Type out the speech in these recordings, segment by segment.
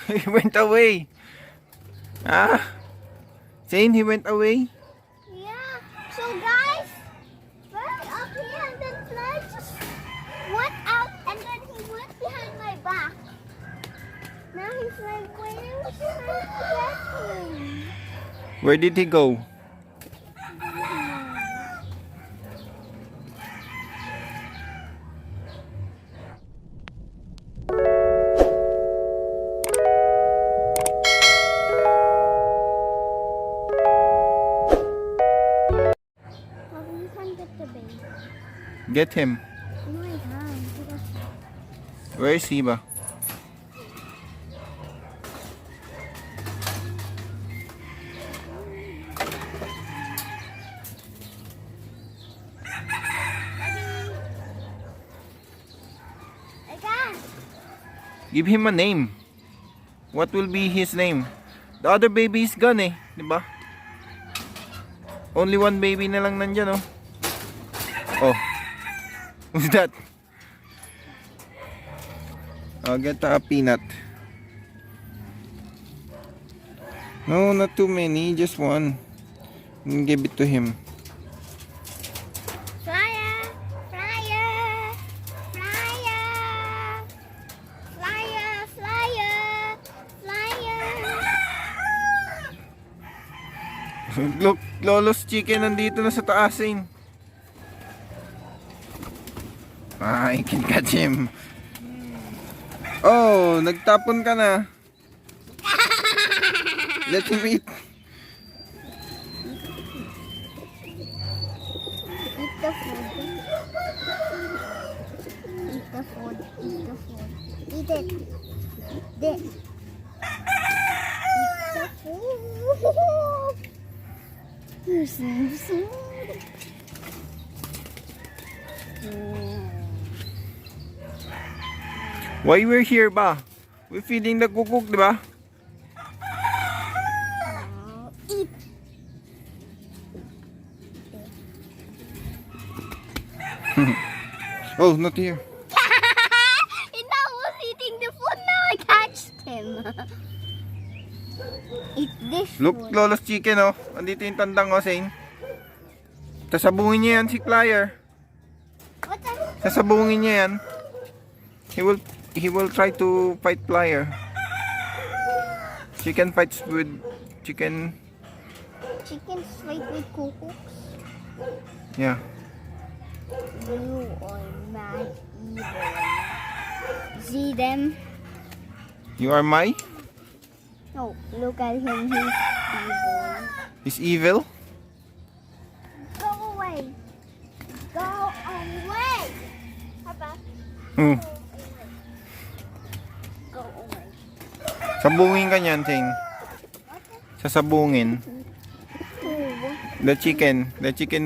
He went away. Ah, Zane, he went away. Yeah. So guys, right up here and then fly just went out and then he went behind my back. Now he's like waiting to get him. Where did he go? You can get the baby. Get him. No, I can't. Where is he ba? I can't. Give him a name. What will be his name? The other baby is gone eh, di ba? Only one baby na lang nandyan oh. Oh. Who's that? I'll get a peanut. No, not too many, just one. Give it to him. Flyer, flyer, flyer, flyer, flyer, flyer. Look, Lolo's chicken nandito na sa taasin. I can catch him. Oh, nagtapon ka na. Let him eat. Eat the food. Eat the food. Eat the food. Eat it. Eat it. Eat the food. You're so sweet. Why we're here ba? We're feeding the kukuk, di ba? Eat. Oh, not here. And now was eating the food. Now I catched him. Eat this Look, food. Lolo's chicken oh. Andito yung tandang oh, Zane. Sasabungin niya yan si Flyer. What the? Sasabungin niya yan. He will try to fight Flyer. Chicken fights with chicken. Chickens fight with cuckoos. Yeah. You are mad evil. See them? You are my? No, look at him. He's evil. He's evil? Go away. Go away. Papa. Hmm. Go away. Sabungin ka niyan, Zane. Sasabungin. Oh. The chicken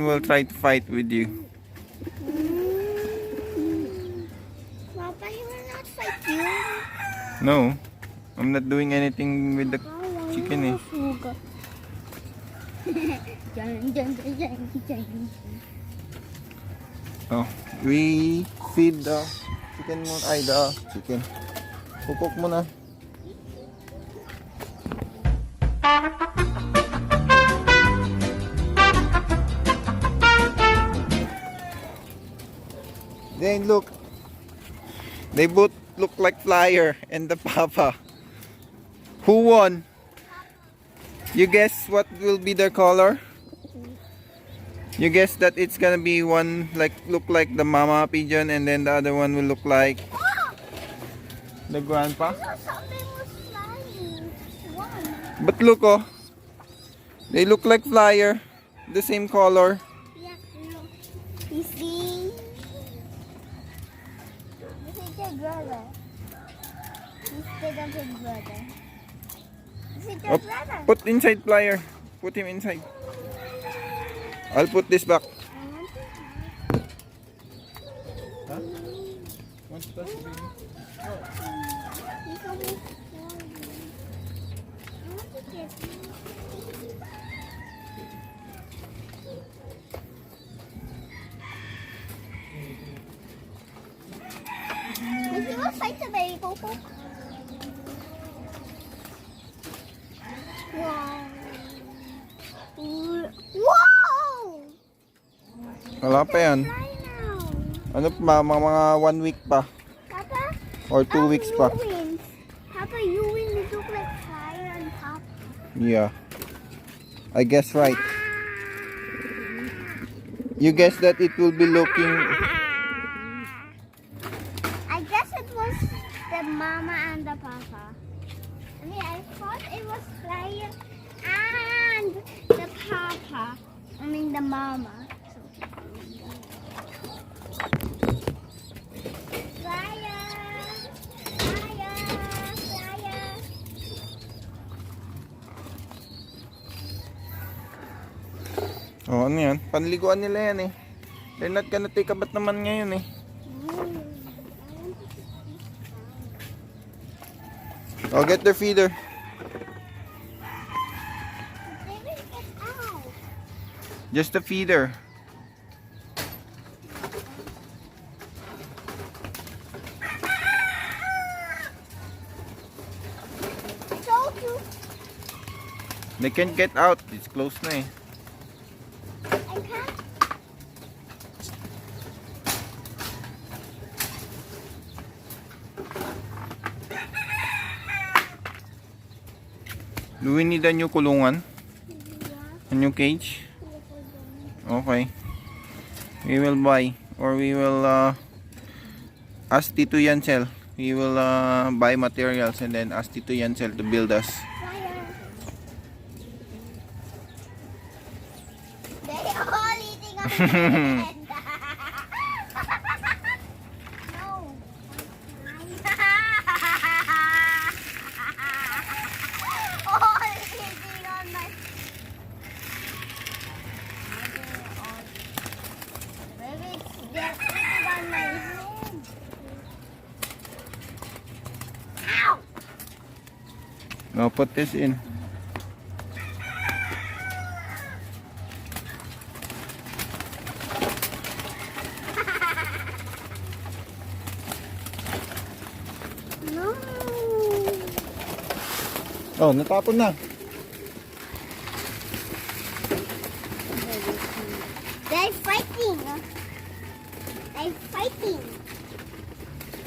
will try to fight with you. Papa, he will not fight you. No, I'm not doing anything with the chicken eh. Oh, we feed the chicken mo, ay the chicken. Kukuk mo na. Then look, they both look like Flyer and the papa. Who won? You guess what will be their color? You guess that it's gonna be one look like the mama pigeon and then the other one will look like the grandpa. Something was flying. One. But look oh, they look like Flyer, the same color. Yeah, look. You see? This is your brother. Instead of his brother. This is your Oh, brother. put inside Flyer. Put him inside. I'll put this back. Huh? Want to touch the baby? He's almost flying. I want to get him. If you will fight the baby, Coco. Wala pa yan. Fly now. Ano pa, mga 1 week pa. Papa? Or 2 weeks pa. Papa, you will look like fire on top. Yeah. I guess right. You guess that it will be looking... I guess it was the mama and the papa. I mean, I thought it was fire and the papa. I mean, the mama. Fire! Fire! Fire! Oh, ano yan? Panliguan nila yan eh. They're not gonna take a bath naman ngayon eh. Oh, get their feeder. They will get out. Just a feeder. I told you. They can't get out. It's close na eh. I can't. Do we need a new kulungan? Yeah. A new cage? Okay. We will buy. Or we will ask Tito Yancel. We will buy materials and then ask Tito Yancel to build us. Fire. They all eating on the bed. No. All eating on my... Maybe they're eating on my head. Ow! Now put this in. No. Oh, natapon na. They're fighting. They're fighting.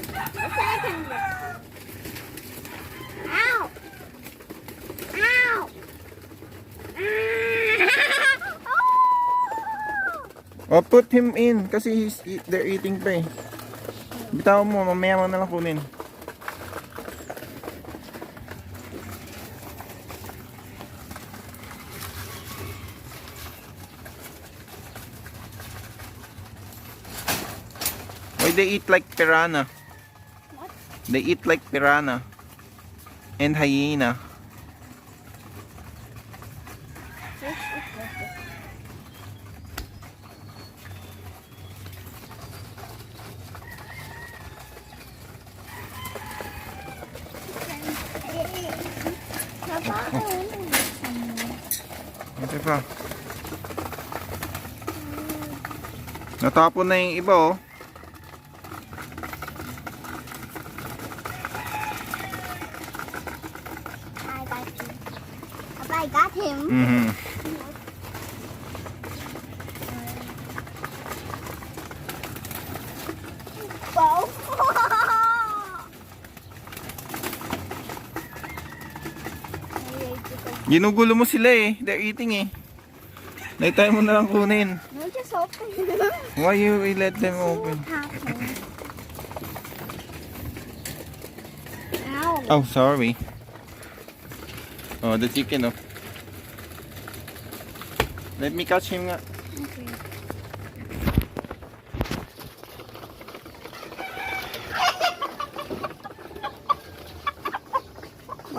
That's what I can do. Ow! Ow! Oh, put him in kasi they're eating pa eh. Bitaw mo, mamaya mo na lang kunin. Why they eat like piranha? What? They eat like piranha and hyena. Ito pa. Natapon na yung iba oh. I got him. Mhm. Wow. Ginugulo mo sila eh. They're eating eh. Naitay mo na lang kunin. No, just open. Why you let them open? Ow. Oh, sorry. Oh, the chicken oh. Let me catch him nga. Okay.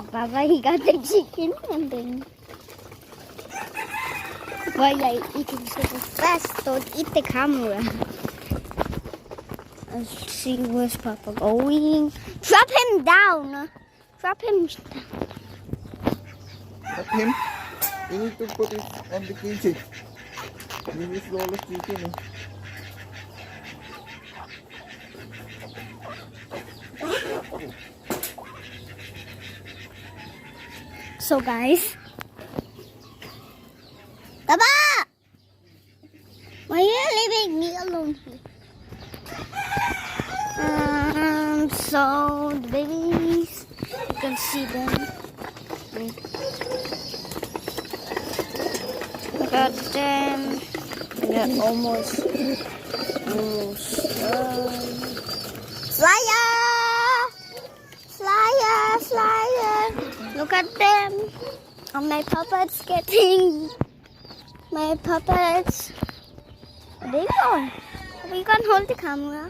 Baba, he got the chicken and then... Why are you eating so fast? Don't eat the camera. Let's see where's Papa going. Drop him down. Drop him down. At him? You need to put it on the cage. This is Lola's chicken eh. So guys, Baba, why are you leaving So the babies, you can see them. Look at them. They're almost done. Flyer! Flyer! Flyer! Look at them. And my puppets getting. My puppets. There you go. You can hold the camera.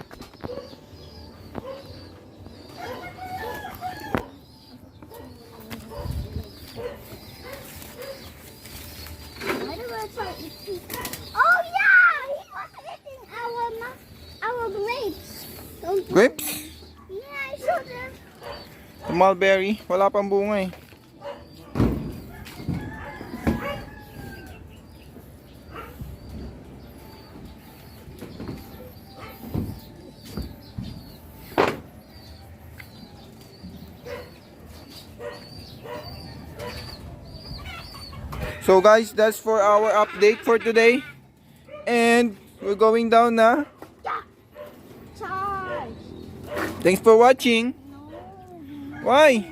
Oh yeah, he was eating our grapes. Grapes? Yeah, I saw them. Mulberry. Wala pang bunga eh. So guys, that's for our update for today. And we're going down na. Yeah. Charge. Thanks for watching. No. Why?